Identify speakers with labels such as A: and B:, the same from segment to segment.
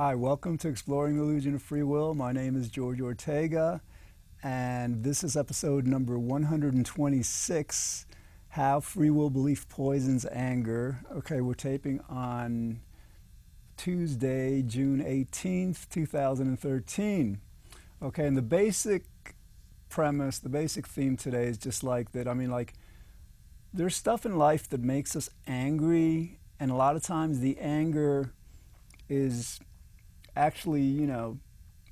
A: Hi, welcome to Exploring the Illusion of Free Will. My name is George Ortega, and this is episode number 126, How Free Will Belief Poisons Anger. Okay, we're taping on Tuesday, June 18th, 2013. Okay, and the basic premise, the basic theme today is just like that. There's stuff in life that makes us angry, and a lot of times the anger is actually,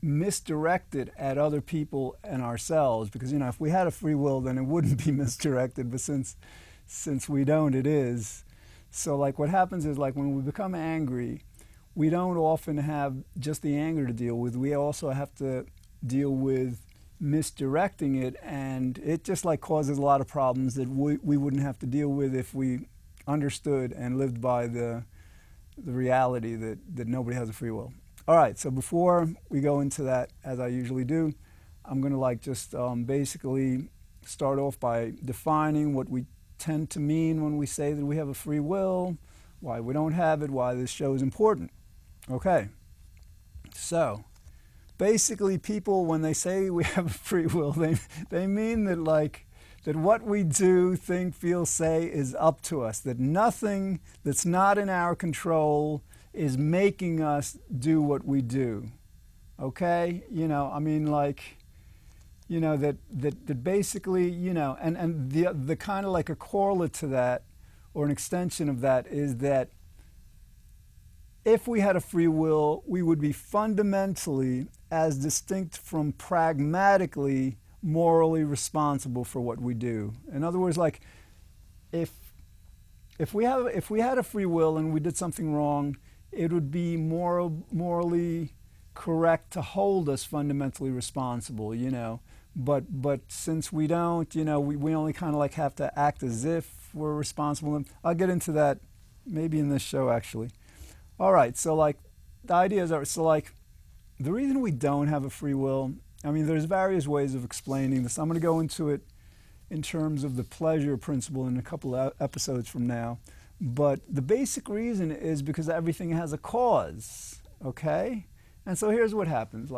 A: misdirected at other people and ourselves, because, if we had a free will, then it wouldn't be misdirected, but since we don't, it is. So, what happens is, when we become angry, we don't often have just the anger to deal with. We also have to deal with misdirecting it, and it just, causes a lot of problems that we wouldn't have to deal with if we understood and lived by the reality that nobody has a free will. All right, so before we go into that, as I usually do, I'm going to just basically start off by defining what we tend to mean when we say that we have a free will, why we don't have it, why this show is important. Okay, so basically people, when they say we have a free will, they mean that that what we do, think, feel, say is up to us, that nothing that's not in our control is making us do what we do. Okay? That basically, and the kind of a correlate to that, or an extension of that, is that if we had a free will, we would be fundamentally, as distinct from pragmatically, morally responsible for what we do. In other words, if we had a free will and we did something wrong, it would be morally correct to hold us fundamentally responsible, But since we don't, we only kind of have to act as if we're responsible. And I'll get into that maybe in this show, actually. All right, so the ideas are, the reason we don't have a free will, there's various ways of explaining this. I'm going to go into it in terms of the pleasure principle in a couple of episodes from now. But the basic reason is because everything has a cause, okay? And so here's what happens.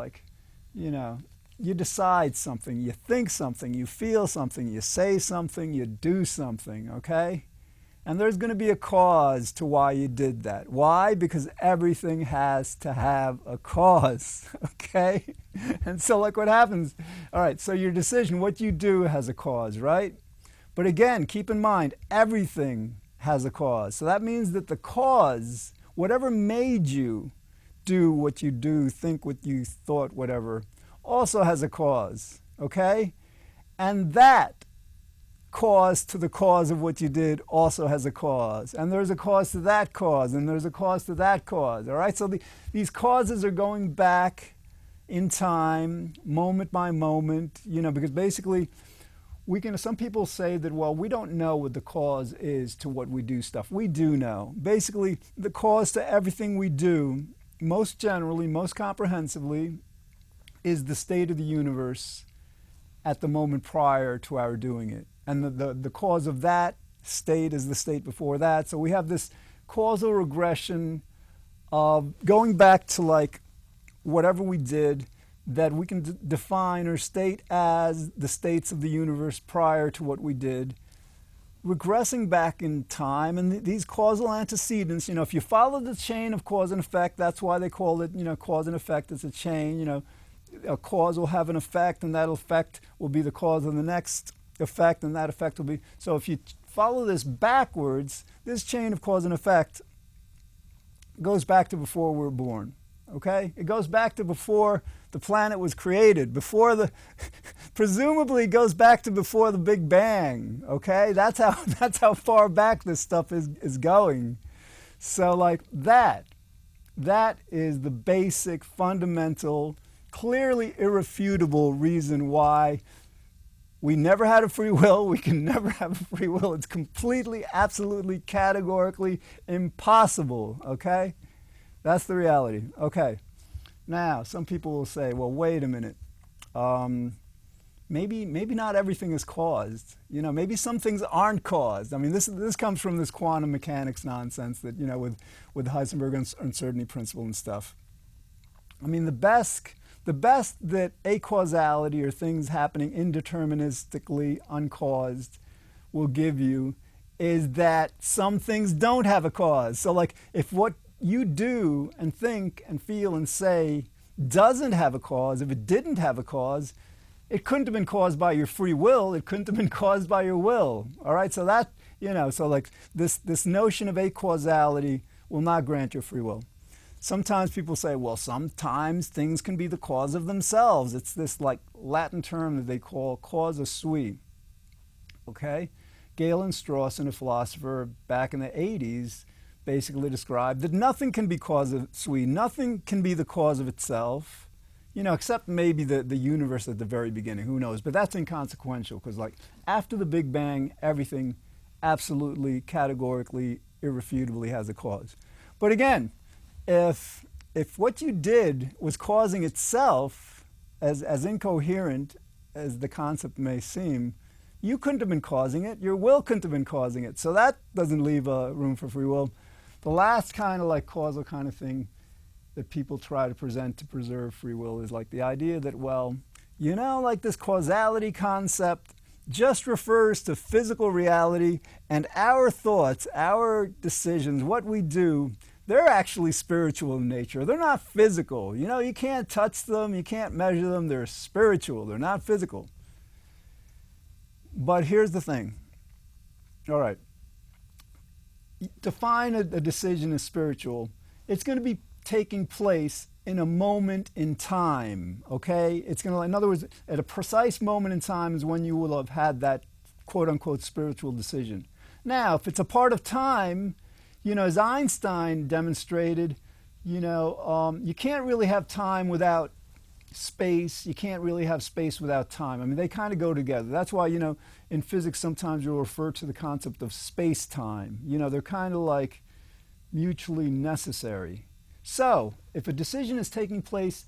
A: You decide something, you think something, you feel something, you say something, you do something, okay? And there's going to be a cause to why you did that. Why? Because everything has to have a cause, okay? And so what happens, all right, so your decision, what you do has a cause, right? But again, keep in mind, everything has a cause. So that means that the cause, whatever made you do what you do, think what you thought, whatever, also has a cause, okay? And that cause to the cause of what you did also has a cause. And there's a cause to that cause, and there's a cause to that cause, all right? So these causes are going back in time, moment by moment, because basically some people say that, well, we don't know what the cause is to what we do stuff. We do know. Basically, the cause to everything we do, most generally, most comprehensively, is the state of the universe at the moment prior to our doing it. And the cause of that state is the state before that. So we have this causal regression of going back to whatever we did that we can define or state as the states of the universe prior to what we did, regressing back in time. And these causal antecedents, if you follow the chain of cause and effect, that's why they call it, cause and effect. It's a chain, a cause will have an effect, and that effect will be the cause of the next effect, and that effect will be. So if you follow this backwards, this chain of cause and effect goes back to before we were born. Okay? It goes back to before the planet was created, presumably goes back to before the Big Bang. Okay? That's how far back this stuff is going. So that is the basic, fundamental, clearly irrefutable reason why we never had a free will. We can never have a free will. It's completely, absolutely, categorically impossible. Okay? That's the reality. Okay. Now, some people will say, well, wait a minute. Maybe not everything is caused. Maybe some things aren't caused. This comes from this quantum mechanics nonsense that, with Heisenberg uncertainty principle and stuff. I mean, the best that acausality, or things happening indeterministically, uncaused, will give you is that some things don't have a cause. So like if what you do and think and feel and say doesn't have a cause, if it didn't have a cause, it couldn't have been caused by your free will, it couldn't have been caused by your will. All right, so that, so like this notion of acausality will not grant your free will. Sometimes people say, well, sometimes things can be the cause of themselves. It's this like Latin term that they call causa sui. Okay? Galen Strawson, a philosopher back in the 80s, basically described that nothing can be causa sui. Nothing can be the cause of itself, except maybe the universe at the very beginning. Who knows? But that's inconsequential, because like after the Big Bang, everything absolutely, categorically, irrefutably has a cause. But again, if what you did was causing itself, as incoherent as the concept may seem, you couldn't have been causing it. Your will couldn't have been causing it. So that doesn't leave room for free will. The last kind of like causal kind of thing that people try to present to preserve free will is like the idea that, well, like this causality concept just refers to physical reality, and our thoughts, our decisions, what we do, they're actually spiritual in nature. They're not physical. You can't touch them, you can't measure them. They're spiritual, they're not physical. But here's the thing. All right. Define a decision as spiritual. It's going to be taking place in a moment in time, okay? It's going to, in other words, at a precise moment in time is when you will have had that quote-unquote spiritual decision. Now, if it's a part of time, as Einstein demonstrated, you can't really have time without space. You can't really have space without time. I mean, they kind of go together. That's why, in physics, sometimes you'll refer to the concept of space-time. They're kind of like mutually necessary. So, if a decision is taking place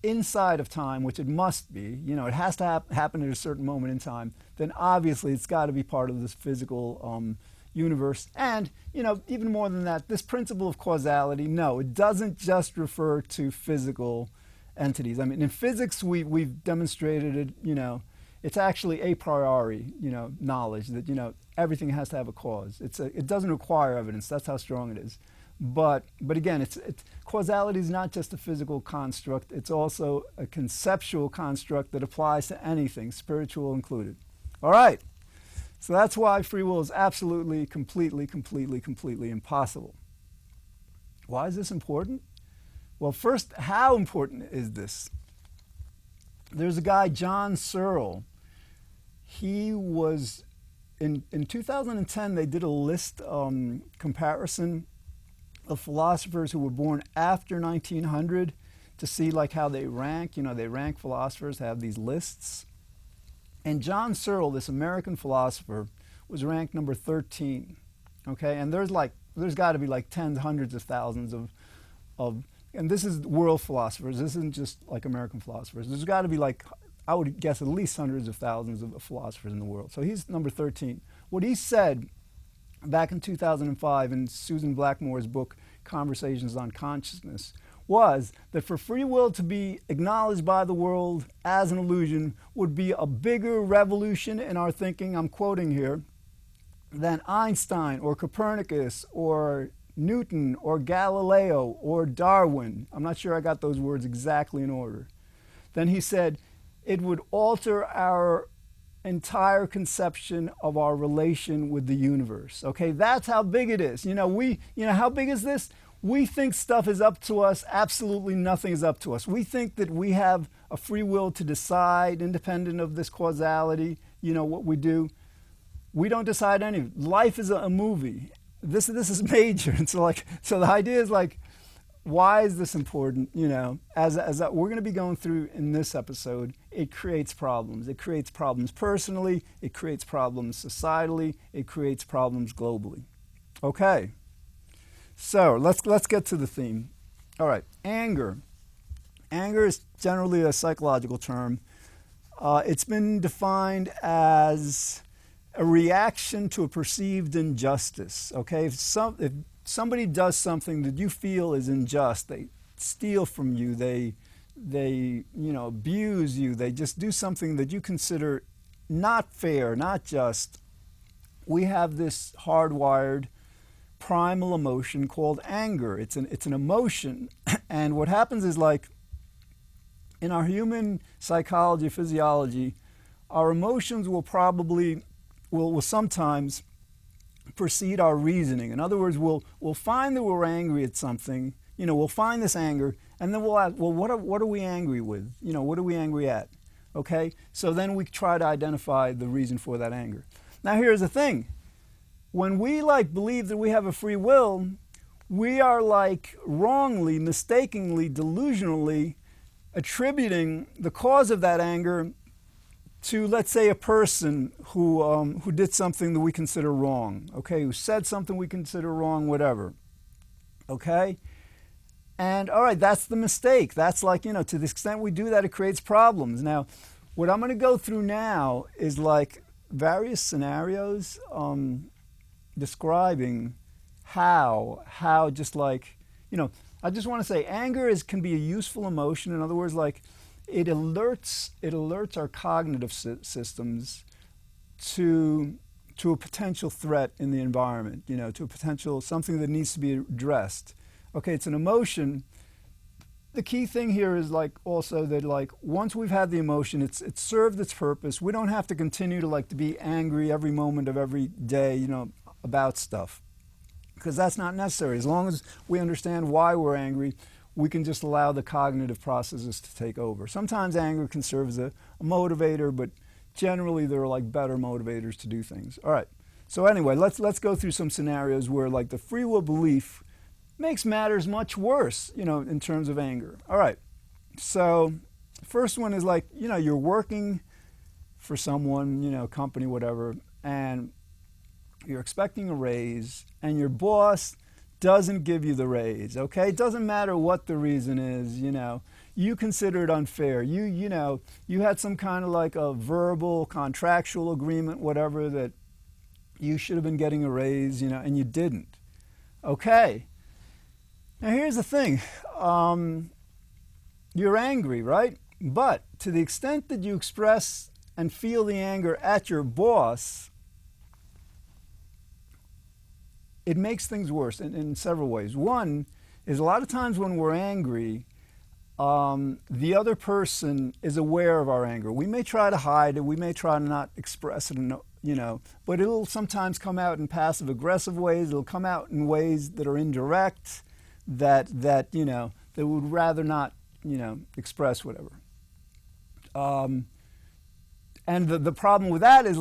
A: inside of time, which it must be, it has to happen at a certain moment in time, then obviously it's got to be part of this physical universe. And, even more than that, this principle of causality, no, it doesn't just refer to physical entities. I mean, in physics, we've demonstrated it, it's actually a priori, knowledge that, everything has to have a cause. It doesn't require evidence. That's how strong it is. But again, causality is not just a physical construct. It's also a conceptual construct that applies to anything, spiritual included. All right. So that's why free will is absolutely, completely impossible. Why is this important? Well, first, how important is this? There's a guy, John Searle. He was, in 2010, they did a list comparison of philosophers who were born after 1900 to see like how they rank. They rank philosophers, have these lists. And John Searle, this American philosopher, was ranked number 13. Okay, and there's got to be like tens, hundreds of thousands of, and this is world philosophers. This isn't just like American philosophers. There's got to be like, I would guess at least hundreds of thousands of philosophers in the world. So he's number 13. What he said back in 2005 in Susan Blackmore's book, Conversations on Consciousness, was that for free will to be acknowledged by the world as an illusion would be a bigger revolution in our thinking, I'm quoting here, than Einstein or Copernicus or Newton or Galileo or Darwin. I'm not sure I got those words exactly in order. Then he said, it would alter our entire conception of our relation with the universe. Okay, that's how big it is. How big is this? We think stuff is up to us. Absolutely nothing is up to us. We think that we have a free will to decide independent of this causality, what we do. We don't decide anything. Life is a movie. This is major. And so the idea is like, why is this important? As we're going to be going through in this episode, it creates problems. It creates problems personally. It creates problems societally. It creates problems globally. Okay. So let's get to the theme. All right. Anger. Anger is generally a psychological term. It's been defined as a reaction to a perceived injustice. Okay. If somebody does something that you feel is unjust, steal from you, they abuse you, they just do something that you consider not fair, not just. We have this hardwired primal emotion called anger. It's an emotion, and what happens is, like, in our human psychology, physiology, our emotions will sometimes precede our reasoning. In other words, we'll find that we're angry at something. We'll find this anger, and then we'll ask, well, what are we angry with? What are we angry at? Okay? So then we try to identify the reason for that anger. Now here's the thing. When we believe that we have a free will, we are wrongly, mistakenly, delusionally attributing the cause of that anger to, let's say, a person who did something that we consider wrong, okay, who said something we consider wrong, whatever, okay? And all right, that's the mistake. That's to the extent we do that, it creates problems. Now, what I'm going to go through now is various scenarios describing how just I just want to say anger can be a useful emotion. In other words, it alerts our cognitive systems to a potential threat in the environment, to a potential something that needs to be addressed. Okay, it's an emotion. The key thing here is also that once we've had the emotion, it's served its purpose. We don't have to continue to be angry every moment of every day, about stuff, because that's not necessary. As long as we understand why we're angry, we can just allow the cognitive processes to take over. Sometimes anger can serve as a motivator, but generally there are better motivators to do things. All right. So anyway, let's go through some scenarios where the free will belief makes matters much worse, in terms of anger. All right. So the first one is you're working for someone, company, whatever, and you're expecting a raise, and your boss doesn't give you the raise, okay? It doesn't matter what the reason is, you consider it unfair. You had some kind of a verbal, contractual agreement, whatever, that you should have been getting a raise, and you didn't. Okay. Now here's the thing. You're angry, right? But to the extent that you express and feel the anger at your boss, it makes things worse in several ways. One is, a lot of times when we're angry, the other person is aware of our anger. We may try to hide it, we may try to not express it, but it'll sometimes come out in passive-aggressive ways. It'll come out in ways that are indirect, that would rather not, express whatever. And the problem with that is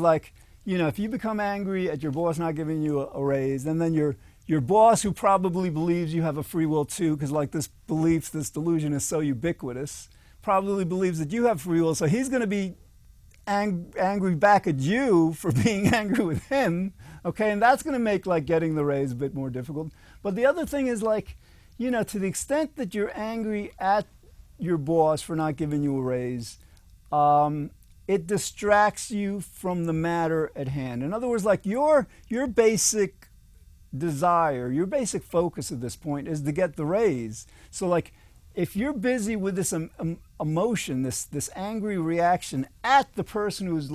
A: if you become angry at your boss not giving you a raise, and then your boss, who probably believes you have a free will too, because this belief, this delusion is so ubiquitous, probably believes that you have free will, so he's going to be angry back at you for being angry with him, okay? And that's going to make getting the raise a bit more difficult. But the other thing is to the extent that you're angry at your boss for not giving you a raise, it distracts you from the matter at hand. In other words, your basic desire, your basic focus at this point is to get the raise. So if you're busy with this emotion, this angry reaction at the person who's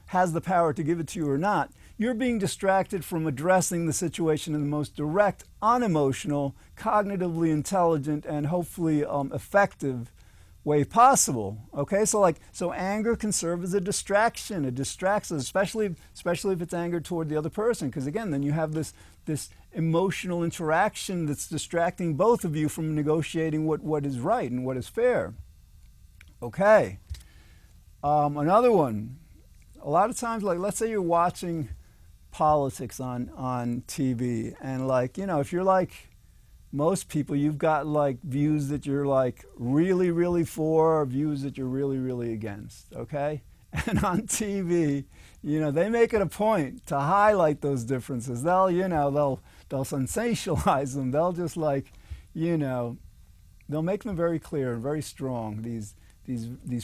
A: has the power to give it to you or not, you're being distracted from addressing the situation in the most direct, unemotional, cognitively intelligent, and hopefully effective way possible. Okay, so anger can serve as a distraction. It distracts us, especially if it's anger toward the other person, because again, then you have this emotional interaction that's distracting both of you from negotiating what is right and what is fair. Okay, another one. A lot of times, let's say you're watching politics on TV, and if you're most people, you've got views that you're really, really for, or views that you're really, really against, okay? And on TV, they make it a point to highlight those differences. They'll sensationalize them. They'll just they'll make them very clear and very strong, these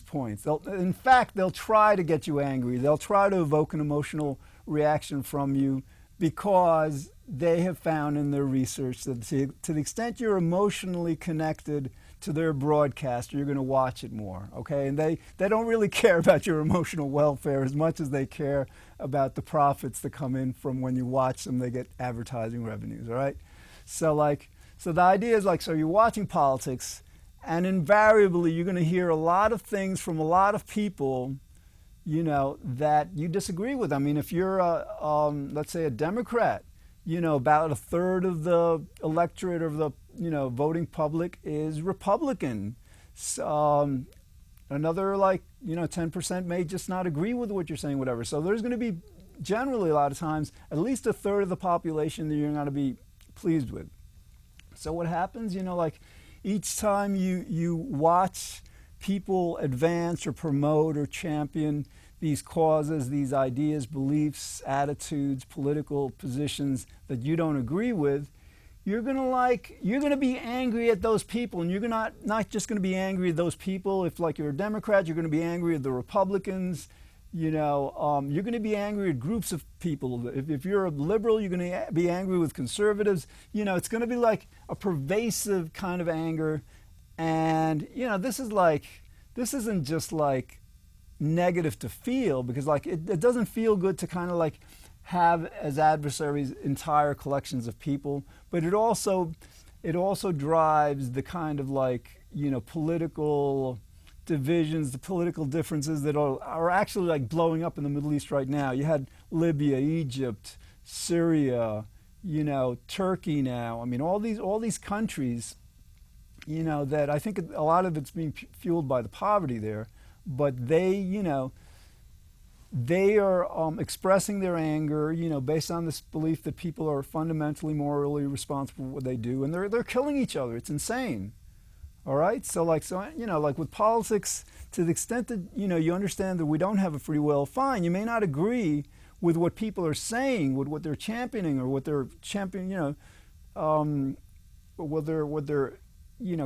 A: points. In fact, they'll try to get you angry. They'll try to evoke an emotional reaction from you, because they have found in their research that to the extent you're emotionally connected to their broadcast, you're going to watch it more, okay? And they don't really care about your emotional welfare as much as they care about the profits that come in from when you watch them. They get advertising revenues, all right? So the idea is so you're watching politics, and invariably you're going to hear a lot of things from a lot of people, that you disagree with. I mean, if you're let's say a Democrat, about a third of the electorate of the voting public is Republican. So, another 10% may just not agree with what you're saying, whatever. So there's going to be generally a lot of times at least a third of the population that you're not going to be pleased with. So what happens, each time you watch people advance or promote or champion these causes, these ideas, beliefs, attitudes, political positions that you don't agree with, you're gonna be angry at those people, and you're not just gonna be angry at those people. If you're a Democrat, you're gonna be angry at the Republicans. You're gonna be angry at groups of people. If you're a liberal, you're gonna be angry with conservatives. It's gonna be a pervasive kind of anger, and this isn't just negative to feel, because it doesn't feel good to kind of have as adversaries entire collections of people, but it also drives the kind of political divisions, the political differences that are actually blowing up in the Middle East right now. You had Libya, Egypt, Syria, Turkey now. I mean, all these countries, that I think a lot of it's being fueled by the poverty there, but they are expressing their anger, based on this belief that people are fundamentally morally responsible for what they do, and they're killing each other. It's insane. All right, so with politics, to the extent that you understand that we don't have a free will, fine. You may not agree with what people are saying, with what they're championing, or what they're championing, what they're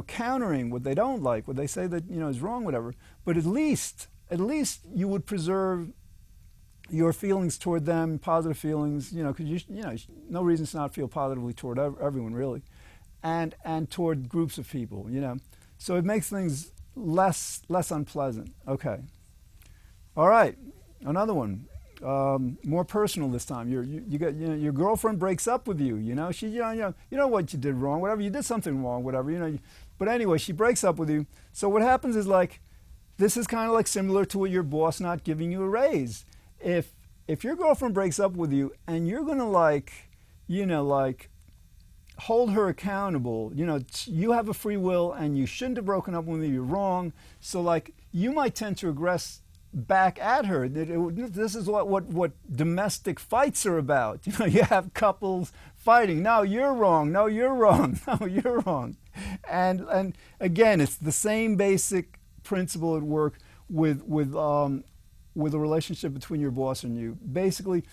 A: countering, what they don't like, what they say that is wrong, whatever. But at least you would preserve your feelings toward them, positive feelings, because no reason to not feel positively toward everyone, really, and toward groups of people, So it makes things less unpleasant. Okay. All right. Another one, more personal this time. Your girlfriend breaks up with you. She you know what you did wrong, whatever. You did something wrong, whatever. But anyway, she breaks up with you. So what happens is this is kind of similar to your boss not giving you a raise. If your girlfriend breaks up with you and you're gonna hold her accountable, you have a free will and you shouldn't have broken up with me, you're wrong. So you might tend to aggress back at her. This is what domestic fights are about. You have couples fighting. No, you're wrong. No, you're wrong. No, you're wrong. And again, it's the same basic principle at work with a relationship between your boss and you. Basically,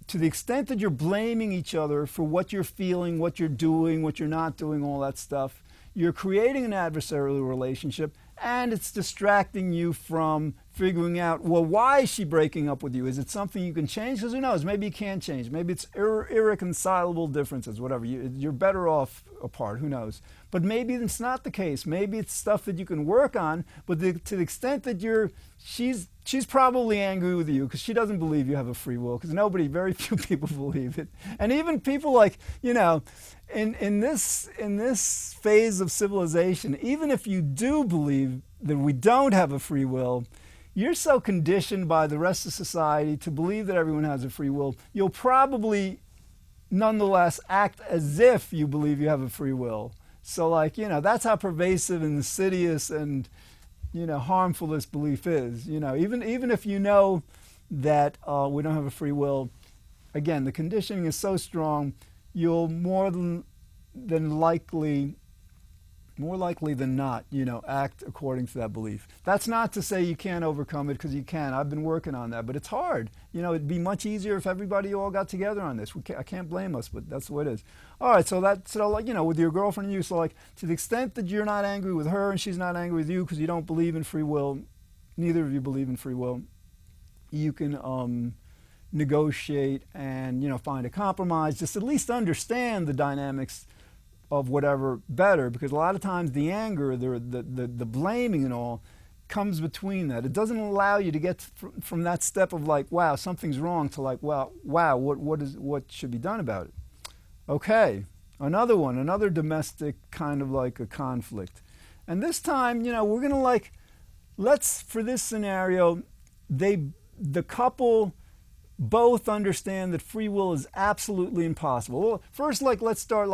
A: to the extent that you're blaming each other for what you're feeling, what you're doing, what you're not doing, all that stuff, you're creating an adversarial relationship, and it's distracting you from figuring out, well, why is she breaking up with you? Is it something you can change? Because who knows? Maybe you can't change. Maybe it's irreconcilable differences, whatever. You're better off apart. Who knows? But maybe it's not the case. Maybe it's stuff that you can work on, but to the extent that she's probably angry with you because she doesn't believe you have a free will, because very few people believe it. And even people in this phase of civilization, even if you do believe that we don't have a free will, you're so conditioned by the rest of society to believe that everyone has a free will, you'll probably nonetheless act as if you believe you have a free will. So that's how pervasive and insidious and harmful this belief is. Even if you know that we don't have a free will, again, the conditioning is so strong, you'll more likely than not, act according to that belief. That's not to say you can't overcome it, because you can. I've been working on that, but it's hard. It'd be much easier if everybody all got together on this. I can't blame us, but that's the way it is. All right, so with your girlfriend and you, so to the extent that you're not angry with her and she's not angry with you because you don't believe in free will, neither of you believe in free will, you can negotiate and, find a compromise, just at least understand the dynamics of whatever better, because a lot of times the anger, the blaming and all comes between that. It doesn't allow you to get from that step of like, wow, something's wrong, to like, wow, what should be done about it? Okay, another domestic kind of like a conflict. And this time, we're going to like, for this scenario, the couple both understand that free will is absolutely impossible. Well, first, let's start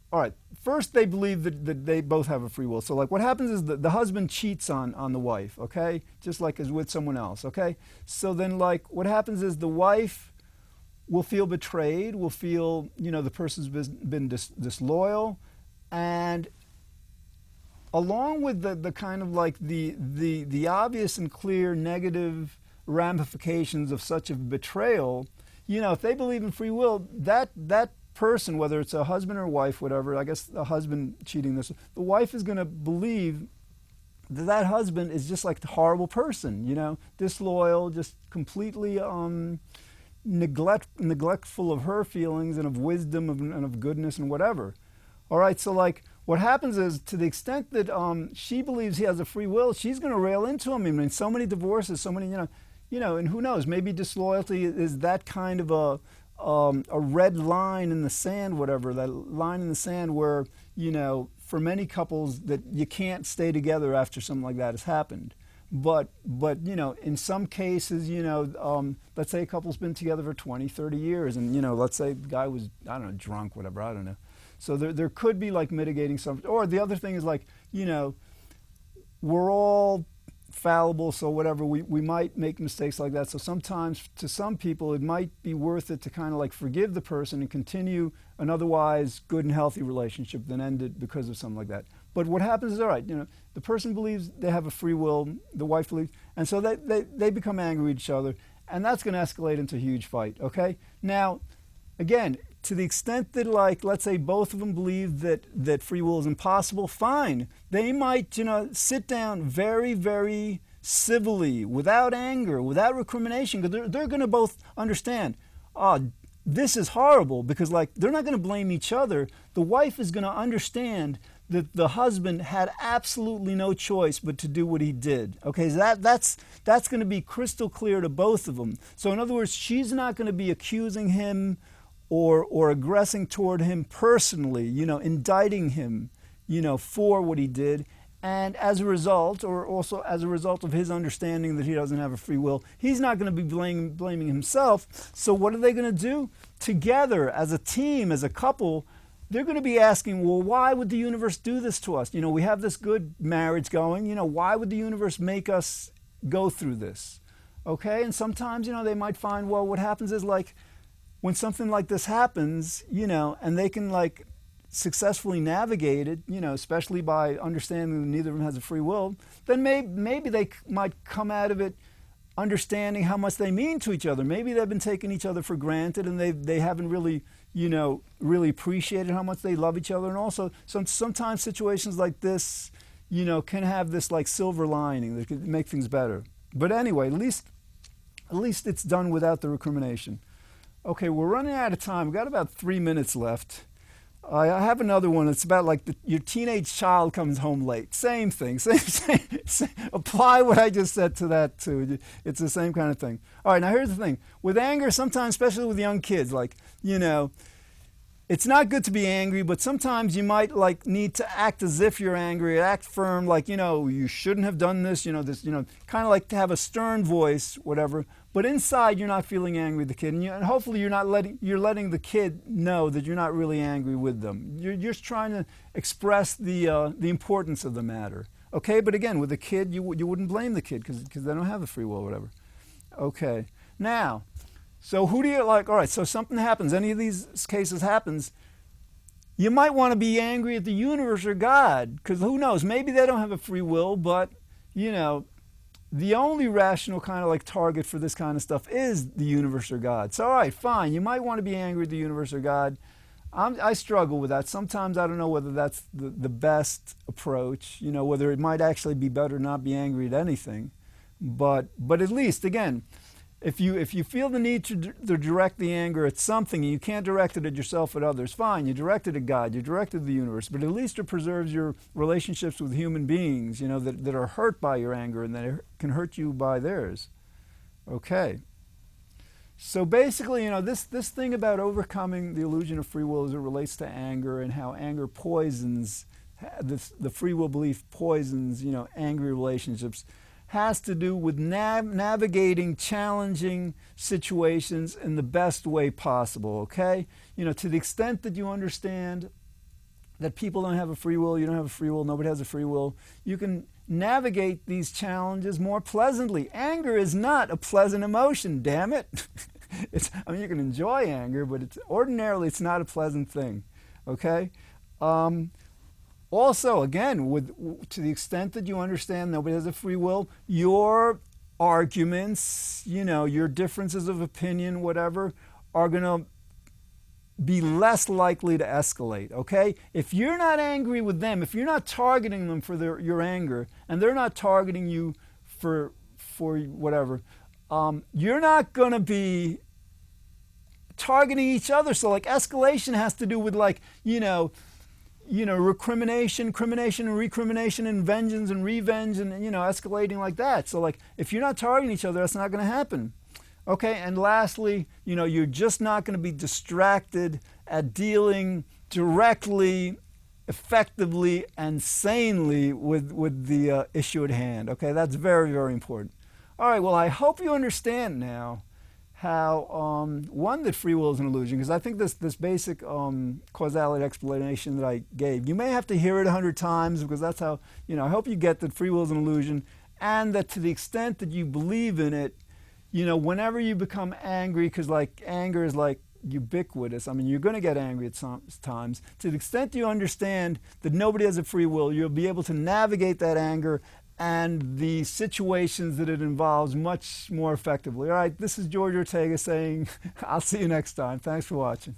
A: all right, first they believe that they both have a free will. So what happens is that the husband cheats on the wife, okay? Just like is with someone else, okay? So then what happens is the wife will feel betrayed, will feel, the person's been disloyal, and along with the kind of the obvious and clear negative ramifications of such a betrayal, if they believe in free will, that person, whether it's a husband or wife, whatever, I guess the husband cheating the wife is going to believe that husband is just like the horrible person, disloyal, just completely neglectful of her feelings and of wisdom and of goodness and whatever. All right, so what happens is, to the extent that she believes he has a free will, she's going to rail into him. I mean, so many divorces, so many, and who knows, maybe disloyalty is that kind of a red line in the sand, whatever, that line in the sand where, for many couples that you can't stay together after something like that has happened. But in some cases, let's say a couple's been together for 20, 30 years, and, let's say the guy was, I don't know, drunk, whatever, I don't know. So there could be mitigating something. Or the other thing is we're all fallible, so whatever, we might make mistakes like that. So sometimes to some people it might be worth it to kind of forgive the person and continue an otherwise good and healthy relationship than end it because of something like that. But what happens is, all right, the person believes they have a free will, the wife believes, and so they become angry with each other, and that's going to escalate into a huge fight, okay? Now, again, to the extent that, let's say both of them believe that free will is impossible, fine. They might, sit down very, very civilly, without anger, without recrimination, because they're going to both understand, this is horrible, because, they're not going to blame each other. The wife is going to understand that the husband had absolutely no choice but to do what he did. Okay, so that's going to be crystal clear to both of them. So in other words, she's not going to be accusing him or aggressing toward him personally, indicting him, for what he did. And as a result, or also as a result of his understanding that he doesn't have a free will, he's not going to be blaming himself. So what are they going to do? Together, as a team, as a couple, they're going to be asking, well, why would the universe do this to us? We have this good marriage going. Why would the universe make us go through this? Okay, and sometimes, they might find, well, what happens is when something like this happens, and they can successfully navigate it, especially by understanding that neither of them has a free will, then maybe they might come out of it understanding how much they mean to each other. Maybe they've been taking each other for granted, and they haven't really, really appreciated how much they love each other. And also, sometimes situations like this, can have this silver lining that could make things better. But anyway, at least it's done without the recrimination. Okay, we're running out of time. We've got about 3 minutes left. I have another one. It's about your teenage child comes home late. Same thing. Same. Apply what I just said to that too. It's the same kind of thing. All right, now here's the thing. With anger, sometimes, especially with young kids, it's not good to be angry, but sometimes you might need to act as if you're angry, act firm, you shouldn't have done this, kind of to have a stern voice, whatever. But inside, you're not feeling angry with the kid, and hopefully you're letting the kid know that you're not really angry with them. You're just trying to express the importance of the matter. Okay, but again, with the kid, you wouldn't blame the kid because they don't have the free will or whatever. Okay, now. So who do you all right, so something happens, any of these cases happens, you might want to be angry at the universe or God, because who knows, maybe they don't have a free will, but, the only rational kind of target for this kind of stuff is the universe or God. So all right, fine, you might want to be angry at the universe or God. I struggle with that. Sometimes I don't know whether that's the best approach, whether it might actually be better not be angry at anything. But at least, again, If you feel the need to direct the anger at something, and you can't direct it at yourself or others, fine, you direct it at God, you direct it at the universe, but at least it preserves your relationships with human beings, that are hurt by your anger and that can hurt you by theirs. Okay. So basically, this thing about overcoming the illusion of free will as it relates to anger and how anger poisons, the free will belief poisons, angry relationships, has to do with navigating challenging situations in the best way possible, okay? To the extent that you understand that people don't have a free will, you don't have a free will, nobody has a free will, you can navigate these challenges more pleasantly. Anger is not a pleasant emotion, damn it. You can enjoy anger, but ordinarily it's not a pleasant thing, okay? Also, again, to the extent that you understand nobody has a free will, your arguments, your differences of opinion, whatever, are going to be less likely to escalate, okay? If you're not angry with them, if you're not targeting them for your anger, and they're not targeting you for whatever, you're not going to be targeting each other. So escalation has to do with recrimination, crimination and recrimination and vengeance and revenge and, escalating like that. So if you're not targeting each other, that's not going to happen. Okay, and lastly, you're just not going to be distracted at dealing directly, effectively, and sanely with the issue at hand. Okay, that's very, very important. All right, well, I hope you understand now how, one, that free will is an illusion, because I think this basic causality explanation that I gave, you may have to hear it 100 times, because that's how, I hope you get that free will is an illusion, and that to the extent that you believe in it, whenever you become angry, because anger is ubiquitous, you're going to get angry at some times, to the extent you understand that nobody has a free will, you'll be able to navigate that anger and the situations that it involves much more effectively. All right, this is George Ortega saying, I'll see you next time. Thanks for watching.